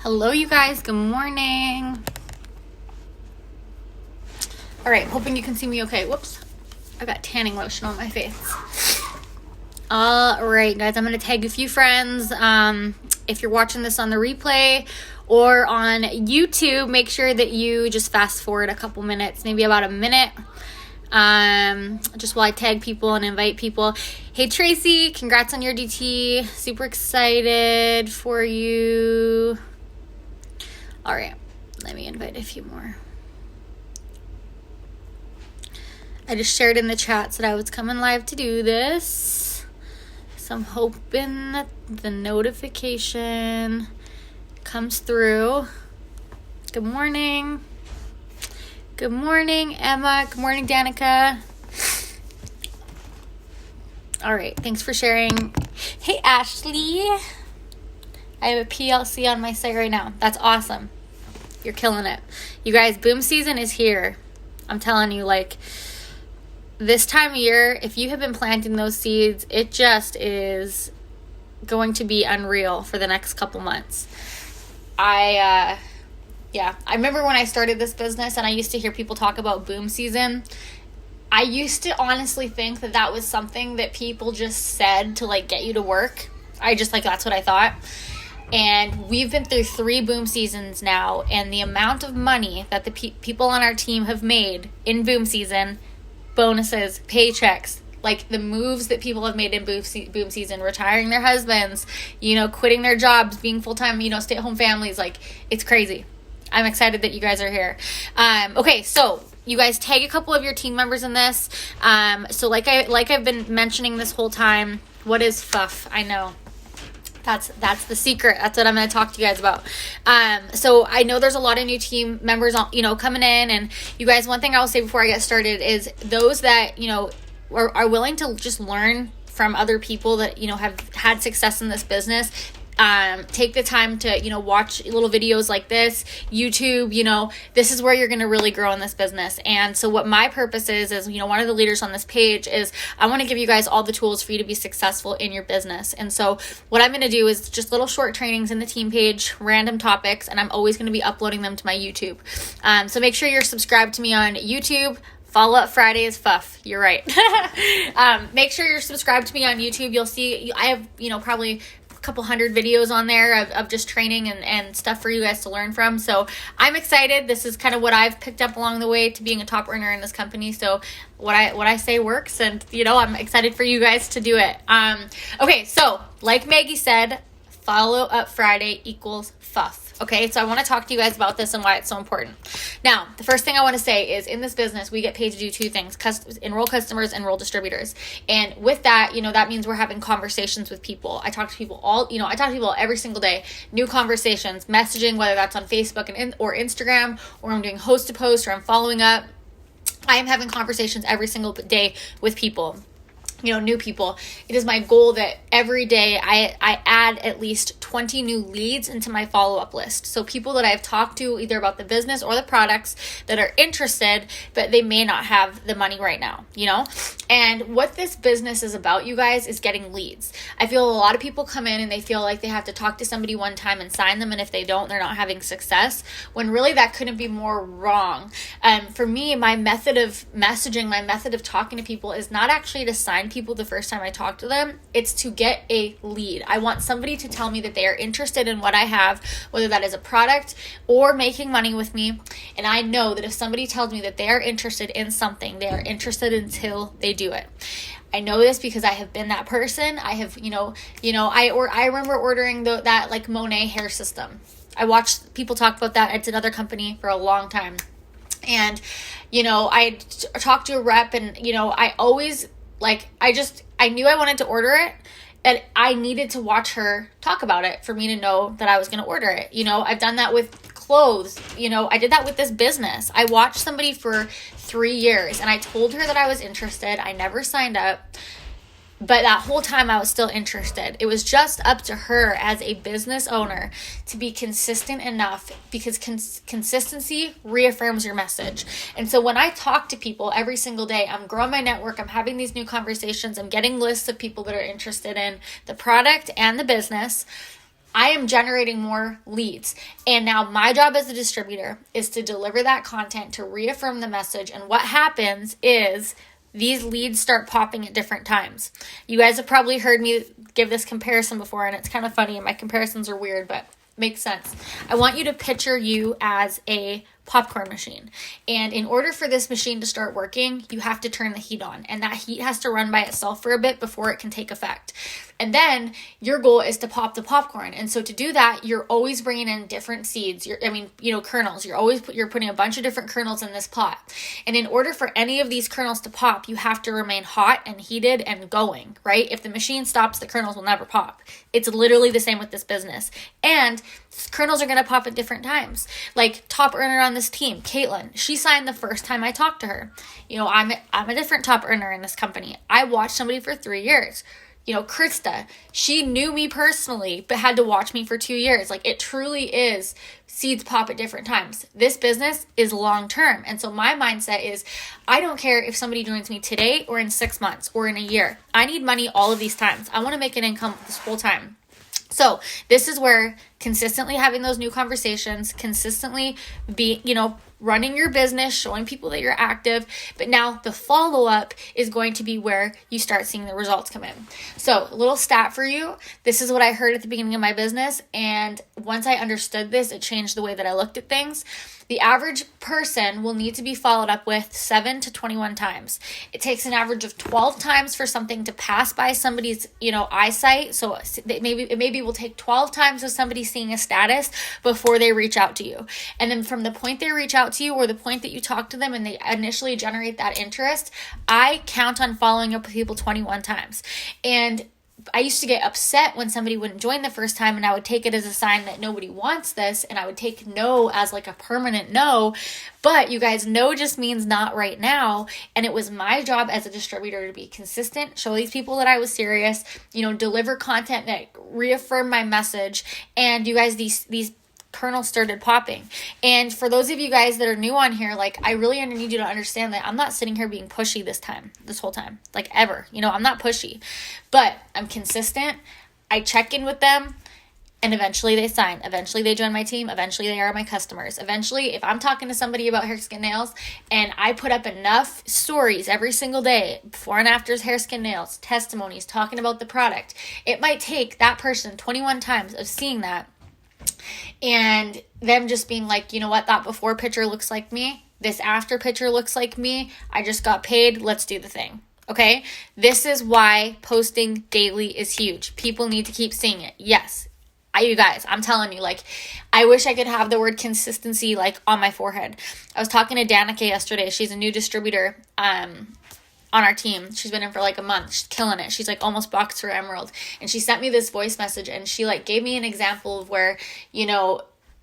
Hello, you guys. Good morning. All right, hoping you can see me okay. Whoops. I got tanning lotion on my face. All right, guys, I'm going to tag a few friends. If you're watching this on the replay or on YouTube, make sure that you just fast forward a couple minutes, maybe about a minute. Just while I tag people and invite people. Hey, Tracy, congrats on your DT. Super excited for you. All right, let me invite a few more. I just shared in the chats that I was coming live to do this. So I'm hoping that the notification comes through. Good morning. Good morning, Emma. Good morning, Danica. All right, thanks for sharing. Hey, Ashley. I have a PLC on my site right now. That's awesome. You're killing it. You guys, boom season is here. I'm telling you, like, this time of year, if you have been planting those seeds, it just is going to be unreal for the next couple months. I remember when I started this business and I used to hear people talk about boom season. I used to honestly think that that was something that people just said to, like, get you to work. That's what I thought. And we've been through 3 boom seasons now, and the amount of money that the people on our team have made in boom season, bonuses, paychecks, like the moves that people have made in boom season, retiring their husbands, quitting their jobs, being full-time, stay-at-home families, like, it's crazy. I'm excited that you guys are here. Okay, so you guys tag a couple of your team members in this. So like I've been mentioning this whole time, what is FUF? I know. That's the secret. That's what I'm going to talk to you guys about. So I know there's a lot of new team members, coming in. And you guys, one thing I will say before I get started is those that, are willing to just learn from other people that, have had success in this business. Take the time to, watch little videos like this, YouTube, this is where you're going to really grow in this business. And so what my purpose is, one of the leaders on this page is I want to give you guys all the tools for you to be successful in your business. And so what I'm going to do is just little short trainings in the team page, random topics, and I'm always going to be uploading them to my YouTube. So make sure you're subscribed to me on YouTube. Follow Up Friday is FUF. You're right. Make sure you're subscribed to me on YouTube. You'll see I have, probably couple hundred videos on there of just training and stuff for you guys to learn from. So I'm excited. This is kind of what I've picked up along the way to being a top earner in this company. So what I say works, and I'm excited for you guys to do it. Okay, so like Maggie said, Follow Up Friday equals FUF. Okay, so I want to talk to you guys about this and why it's so important. Now, the first thing I want to say is in this business, we get paid to do 2 things, enroll customers, enroll distributors. And with that, that means we're having conversations with people. I talk to people every single day, new conversations, messaging, whether that's on Facebook or Instagram, or I'm doing host to post, or I'm following up. I am having conversations every single day with people. New people. It is my goal that every day I add at least 20 new leads into my follow-up list. So people that I've talked to either about the business or the products that are interested, but they may not have the money right now, And what this business is about, you guys, is getting leads. I feel a lot of people come in and they feel like they have to talk to somebody one time and sign them, and if they don't, they're not having success, when really that couldn't be more wrong. For me, my method of messaging, my method of talking to people is not actually to sign people the first time I talk to them. It's to get a lead. I want somebody to tell me that they are interested in what I have, whether that is a product or making money with me. And I know that if somebody tells me that they are interested in something, they are interested until they do it. I know this because I have been that person. I have, I remember ordering that like Monet hair system. I watched people talk about that. It's another company for a long time. And, I talked to a rep, and, I always, I knew I wanted to order it, and I needed to watch her talk about it for me to know that I was going to order it. I've done that with clothes. I did that with this business. I watched somebody for 3 years, and I told her that I was interested. I never signed up. But that whole time I was still interested. It was just up to her as a business owner to be consistent enough, because consistency reaffirms your message. And so when I talk to people every single day, I'm growing my network, I'm having these new conversations, I'm getting lists of people that are interested in the product and the business. I am generating more leads. And now my job as a distributor is to deliver that content to reaffirm the message. And what happens is these leads start popping at different times. You guys have probably heard me give this comparison before, and it's kind of funny, and my comparisons are weird, but makes sense. I want you to picture you as a popcorn machine. And in order for this machine to start working, you have to turn the heat on. And that heat has to run by itself for a bit before it can take effect. And then your goal is to pop the popcorn. And so to do that, you're always bringing in different seeds. Kernels. You're putting a bunch of different kernels in this pot. And in order for any of these kernels to pop, you have to remain hot and heated and going, right? If the machine stops, the kernels will never pop. It's literally the same with this business. And kernels are going to pop at different times. Like top earner on this team, Caitlin, she signed the first time I talked to her. I'm a different top earner in this company. I watched somebody for 3 years. Krista, she knew me personally, but had to watch me for 2 years. Like, it truly is seeds pop at different times. This business is long term. And so my mindset is, I don't care if somebody joins me today or in 6 months or in a year. I need money all of these times. I want to make an income this whole time. So this is where consistently having those new conversations, consistently running your business, showing people that you're active. But now the follow-up is going to be where you start seeing the results come in. So a little stat for you. This is what I heard at the beginning of my business. And once I understood this, it changed the way that I looked at things. The average person will need to be followed up with 7 to 21 times. It takes an average of 12 times for something to pass by somebody's, eyesight. So it maybe will take 12 times of somebody seeing a status before they reach out to you. And then from the point they reach out to you or the point that you talk to them and they initially generate that interest, I count on following up with people 21 times. And I used to get upset when somebody wouldn't join the first time, and I would take it as a sign that nobody wants this, and I would take no as like a permanent no. But you guys, no just means not right now. And it was my job as a distributor to be consistent, show these people that I was serious, deliver content that reaffirmed my message. And you guys, these kernels started popping. And for those of you guys that are new on here, I really need you to understand that I'm not sitting here being pushy this whole time, ever. I'm not pushy, but I'm consistent. I check in with them, and eventually they sign. Eventually they join my team. Eventually they are my customers. Eventually, if I'm talking to somebody about hair, skin, nails, and I put up enough stories every single day, before and afters hair, skin, nails, testimonies, talking about the product, it might take that person 21 times of seeing that and them just being like, you know what, that before picture looks like me. This after picture looks like me. I just got paid. Let's do the thing. Okay. This is why posting daily is huge. People need to keep seeing it. Yes. You guys, I'm telling you, I wish I could have the word consistency, on my forehead. I was talking to Danica yesterday. She's a new distributor, on our team. She's been in for a month. She's killing it. She's almost boxed her emerald. And she sent me this voice message, and she gave me an example of where,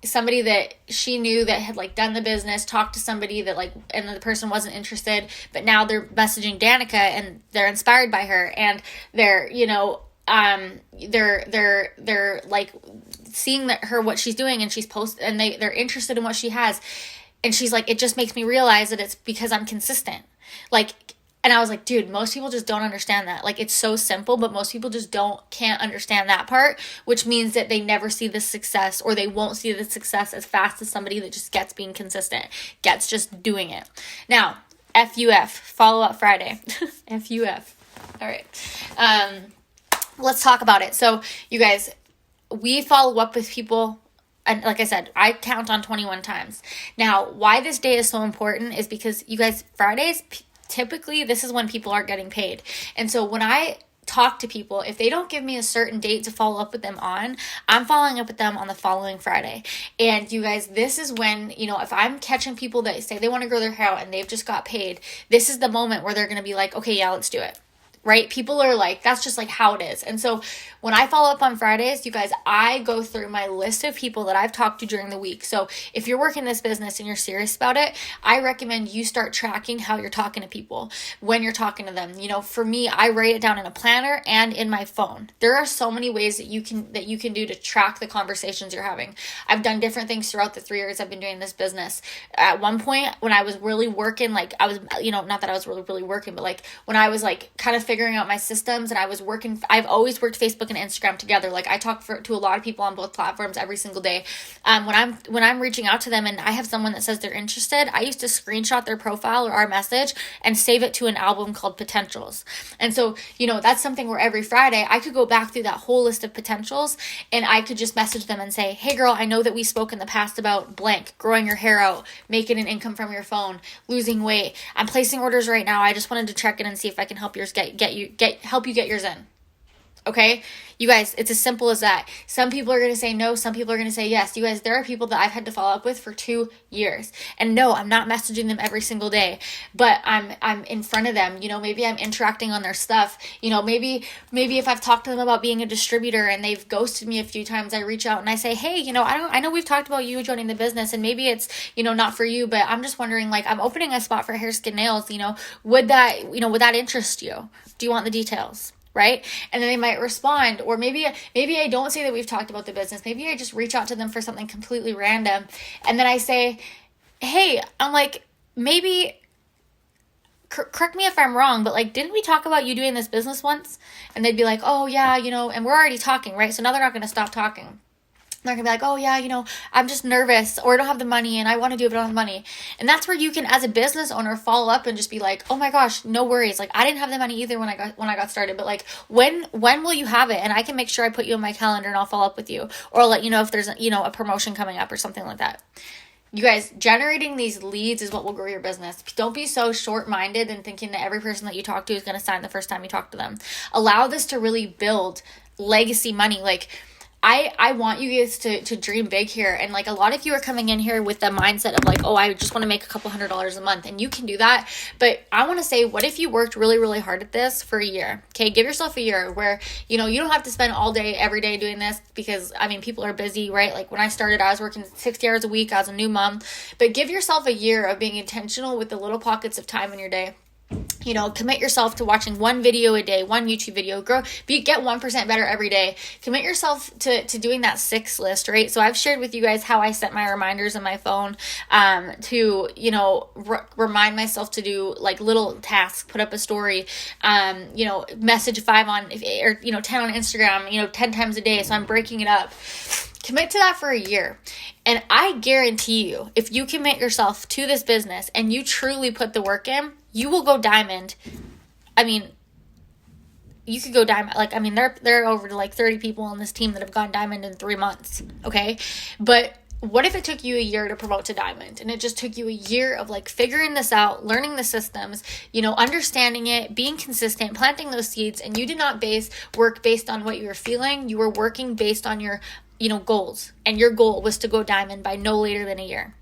somebody that she knew that had done the business, talked to somebody that and the person wasn't interested, but now they're messaging Danica and they're inspired by her, and they're, they're seeing what she's doing, and she's and they're interested in what she has. And she's like, it just makes me realize that it's because I'm consistent. And I was like, dude, most people just don't understand that. It's so simple, but most people just can't understand that part, which means that they never see the success, or they won't see the success as fast as somebody that just gets being consistent, gets just doing it. Now, FUF, Follow-Up Friday. FUF. All right. Let's talk about it. So, you guys, we follow up with people. And like I said, I count on 21 times. Now, why this day is so important is because, you guys, Fridays, typically, this is when people are getting paid. And so when I talk to people, if they don't give me a certain date to follow up with them on, I'm following up with them on the following Friday. And you guys, this is when, if I'm catching people that say they want to grow their hair out and they've just got paid, this is the moment where they're going to be like, okay, yeah, let's do it. Right? People are that's just how it is. And so when I follow up on Fridays, you guys, I go through my list of people that I've talked to during the week. So if you're working this business and you're serious about it, I recommend you start tracking how you're talking to people when you're talking to them. For me, I write it down in a planner and in my phone. There are so many ways that you can do to track the conversations you're having. I've done different things throughout the 3 years I've been doing this business. At one point, when I was really working, I was, not that I was really working, but when I was kind of figuring out my systems, and I've always worked Facebook and Instagram together. Like I talk to a lot of people on both platforms every single day. When I'm reaching out to them and I have someone that says they're interested, I used to screenshot their profile or our message and save it to an album called Potentials. And so, that's something where every Friday I could go back through that whole list of potentials, and I could just message them and say, hey girl, I know that we spoke in the past about blank, growing your hair out, making an income from your phone, losing weight. I'm placing orders right now. I just wanted to check in and see if I can help yours help you get yours in. Okay? You guys, it's as simple as that. Some people are going to say no. Some people are going to say yes. You guys, there are people that I've had to follow up with for 2 years. And no, I'm not messaging them every single day, but I'm in front of them. Maybe I'm interacting on their stuff. Maybe if I've talked to them about being a distributor and they've ghosted me a few times, I reach out and I say, hey, I know we've talked about you joining the business and maybe it's, not for you, but I'm just wondering, like, I'm opening a spot for hair, skin, nails, would that interest you? Do you want the details? Right? And then they might respond, or maybe I don't say that we've talked about the business. Maybe I just reach out to them for something completely random. And then I say, hey, I'm like, maybe, correct me if I'm wrong, but like, didn't we talk about you doing this business once? And they'd be like, oh yeah, and we're already talking, right? So now they're not going to stop talking. They're going to be like, oh yeah, I'm just nervous, or I don't have the money and I want to do it, but I don't have the money. And that's where you can, as a business owner, follow up and just be like, oh my gosh, no worries. Like, I didn't have the money either when I got started, but like, when will you have it? And I can make sure I put you on my calendar and I'll follow up with you, or I'll let you know if there's a promotion coming up or something like that. You guys, generating these leads is what will grow your business. Don't be so short-minded and thinking that every person that you talk to is going to sign the first time you talk to them. Allow this to really build legacy money. Like, I want you guys to dream big here. And like, a lot of you are coming in here with the mindset of like, oh, I just want to make a couple $100s a month, and you can do that. But I want to say, what if you worked really, really hard at this for a year? Okay. Give yourself a year where, you don't have to spend all day, every day doing this, because people are busy, right? Like when I started, I was working 60 hours a week. I was a new mom, but give yourself a year of being intentional with the little pockets of time in your day. Commit yourself to watching one video a day, one YouTube video, get 1% better every day. Commit yourself to doing that 6 list, right? So I've shared with you guys how I set my reminders on my phone, to, remind myself to do like little tasks, put up a story, message 5 on, or, 10 on Instagram, 10 times a day. So I'm breaking it up. Commit to that for a year. And I guarantee you, if you commit yourself to this business and you truly put the work in, you will go diamond. You could go diamond. Like, there are over to like 30 people on this team that have gone diamond in 3 months. Okay. But what if it took you a year to promote to diamond, and it just took you a year of like figuring this out, learning the systems, understanding it, being consistent, planting those seeds, and you did not work based on what you were feeling. You were working based on your goals, and your goal was to go diamond by no later than a year.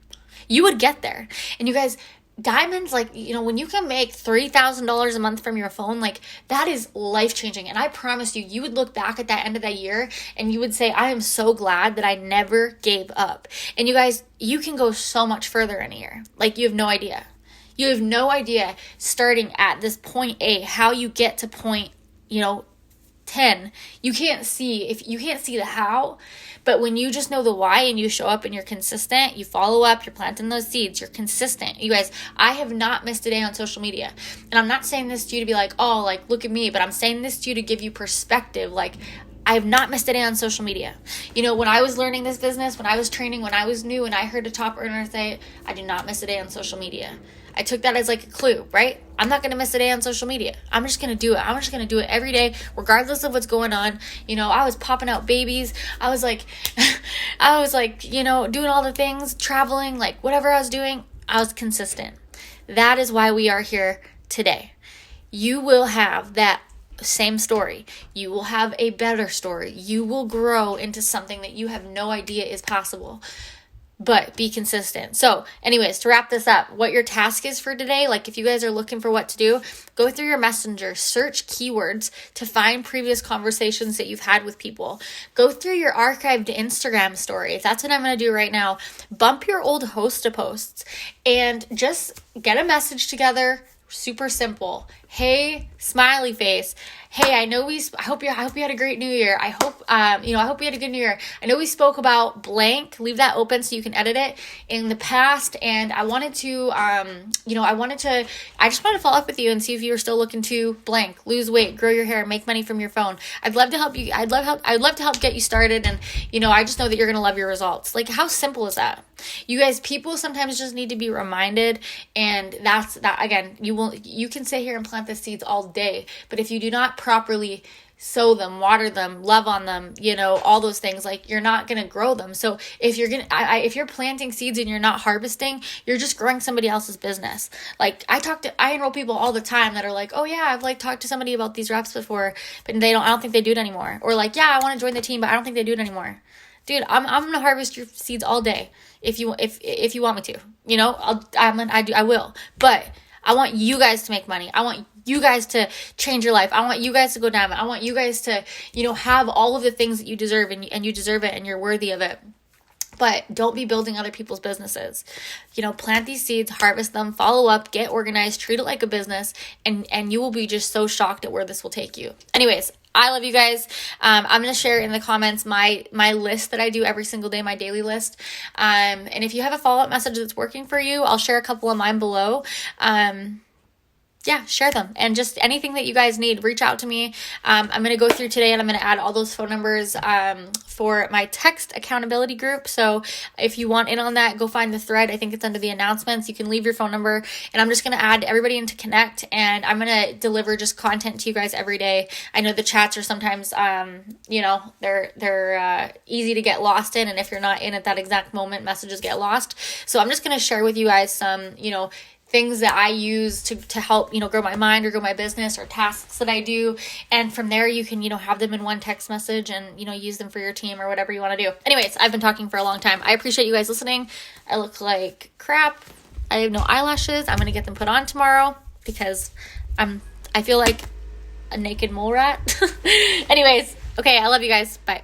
You would get there. And you guys, diamonds, like, when you can make $3,000 a month from your phone, like, that is life-changing. And I promise you, you would look back at that end of that year and you would say, I am so glad that I never gave up. And you guys, you can go so much further in a year. Like, you have no idea. You have no idea, starting at this point A, how you get to point, 10. You can't see the how, but when you just know the why and you show up and you're consistent, you follow up, you're planting those seeds, you're consistent. You guys, I have not missed a day on social media. And I'm not saying this to you to be like, oh, like, look at me, but I'm saying this to you to give you perspective. Like, I have not missed a day on social media. When I was learning this business, when I was training, when I was new, and I heard a top earner say, I do not miss a day on social media, I took that as like a clue, right? I'm not going to miss a day on social media. I'm just going to do it. I'm just going to do it every day, regardless of what's going on. I was popping out babies. I was like, doing all the things, traveling, like whatever I was doing, I was consistent. That is why we are here today. You will have that same story. You will have a better story. You will grow into something that you have no idea is possible. But be consistent. So anyways, to wrap this up, what your task is for today, like if you guys are looking for what to do, go through your messenger, search keywords to find previous conversations that you've had with people. Go through your archived Instagram stories. That's what I'm going to do right now. Bump your old Hosta posts and just get a message together. Super simple. Hey, smiley face. Hey, I hope you had a great new year. I hope I hope you had a good new year. I know we spoke about blank. Leave that open so you can edit it in the past. And I wanted to, I just wanted to follow up with you and see if you were still looking to blank, lose weight, grow your hair, make money from your phone. I'd love to help you. I'd love to help get you started. And, I just know that you're going to love your results. Like, how simple is that? You guys, people sometimes just need to be reminded, and that's that. Again, you can sit here and plant the seeds all day, but if you do not properly sow them, water them, love on them, all those things, like, you're not going to grow them. So if you're planting seeds and you're not harvesting, you're just growing somebody else's business. Like, I enroll people all the time that are like, oh yeah, I've like talked to somebody about these reps before, but I don't think they do it anymore. Or like, yeah, I want to join the team, but I don't think they do it anymore. Dude, I'm gonna harvest your seeds all day if you want me to. I will. But I want you guys to make money. I want you guys to change your life. I want you guys to go diamond. I want you guys to, have all of the things that you deserve, and you deserve it, and you're worthy of it. But don't be building other people's businesses. Plant these seeds, harvest them, follow up, get organized, treat it like a business, and you will be just so shocked at where this will take you. Anyways, I love you guys. I'm going to share in the comments my list that I do every single day, my daily list. And if you have a follow-up message that's working for you, I'll share a couple of mine below. Share them. And just anything that you guys need, reach out to me. I'm going to go through today and I'm going to add all those phone numbers for my text accountability group. So if you want in on that, go find the thread. I think it's under the announcements. You can leave your phone number, and I'm just going to add everybody into Connect, and I'm going to deliver just content to you guys every day. I know the chats are sometimes, they're easy to get lost in. And if you're not in at that exact moment, messages get lost. So I'm just going to share with you guys some, things that I use to help, grow my mind or grow my business, or tasks that I do. And from there, you can, have them in one text message and, use them for your team or whatever you want to do. Anyways, I've been talking for a long time. I appreciate you guys listening. I look like crap. I have no eyelashes. I'm going to get them put on tomorrow because I feel like a naked mole rat. Anyways, okay. I love you guys. Bye.